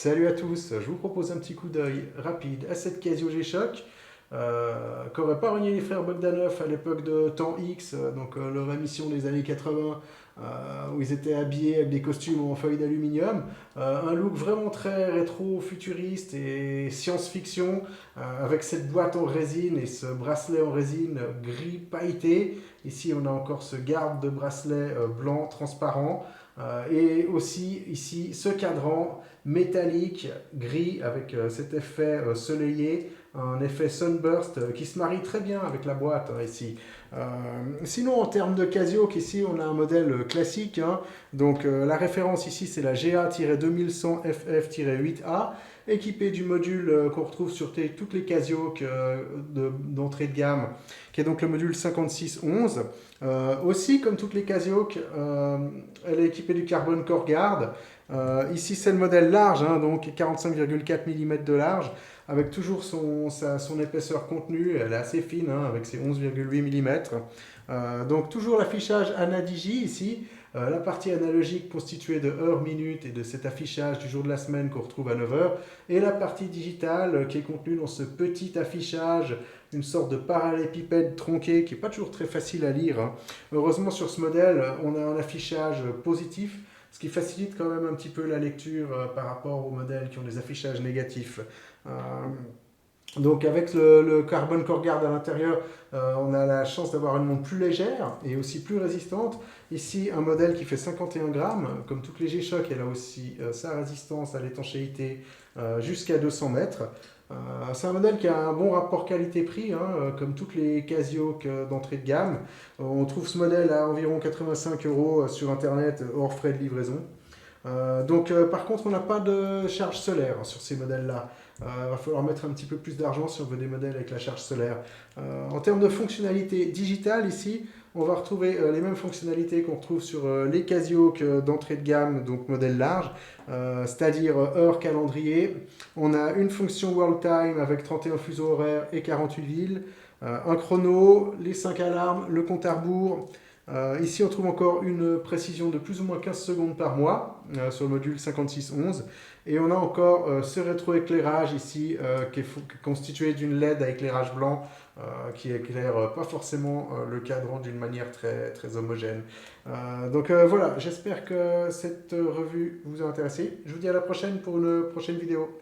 Salut à tous, je vous propose un petit coup d'œil rapide à cette Casio G-Shock qu'auraient pas renié les frères Bogdanov à l'époque de Temps X, leur émission des années 80, où ils étaient habillés avec des costumes en feuilles d'aluminium. Un look vraiment très rétro-futuriste et science-fiction, avec cette boîte en résine et ce bracelet en résine gris pailleté. Ici, on a encore ce garde de bracelet blanc transparent. Et aussi ici ce cadran métallique gris avec cet effet soleillé, un effet sunburst qui se marie très bien avec la boîte ici. Sinon en termes de Casio, ici on a un modèle classique, hein. La référence ici c'est la GA-2100 FF-8A, équipée du module qu'on retrouve sur toutes les Casio d'entrée de gamme, qui est donc le module 5611. Aussi, comme toutes les Casio, elle est équipée du Carbon Core Guard. Ici, c'est le modèle large, hein, donc 45,4 mm de large, avec toujours son épaisseur contenue. Elle est assez fine, hein, avec ses 11,8 mm. Donc, toujours l'affichage ANA-Digi ici. La partie analogique constituée de heures, minutes et de cet affichage du jour de la semaine qu'on retrouve à 9 heures. Et la partie digitale qui est contenue dans ce petit affichage, une sorte de parallélépipède tronqué qui n'est pas toujours très facile à lire, hein. Heureusement, sur ce modèle, on a un affichage positif, ce qui facilite quand même un petit peu la lecture par rapport aux modèles qui ont des affichages négatifs. Euh, donc avec le Carbon Core Guard à l'intérieur, on a la chance d'avoir une montre plus légère et aussi plus résistante. Ici, un modèle qui fait 51 grammes, comme toutes les G-Shock, elle a aussi sa résistance à l'étanchéité jusqu'à 200 mètres. C'est un modèle qui a un bon rapport qualité-prix, hein, comme toutes les Casio d'entrée de gamme. On trouve ce modèle à environ 85 euros sur Internet, hors frais de livraison. Par contre, on n'a pas de charge solaire sur ces modèles-là. Il va falloir mettre un petit peu plus d'argent si on veut des modèles avec la charge solaire. En termes de fonctionnalité digitale, ici, on va retrouver les mêmes fonctionnalités qu'on retrouve sur les Casio d'entrée de gamme, donc modèle large, c'est-à-dire heure calendrier. On a une fonction World Time avec 31 fuseaux horaires et 48 villes, un chrono, les 5 alarmes, le compte à rebours. Ici, on trouve encore une précision de plus ou moins 15 secondes par mois sur le module 5611. Et on a encore ce rétroéclairage ici qui est constitué d'une LED à éclairage blanc qui éclaire pas forcément le cadran d'une manière très, très homogène. Voilà, j'espère que cette revue vous a intéressé. Je vous dis à la prochaine pour une prochaine vidéo.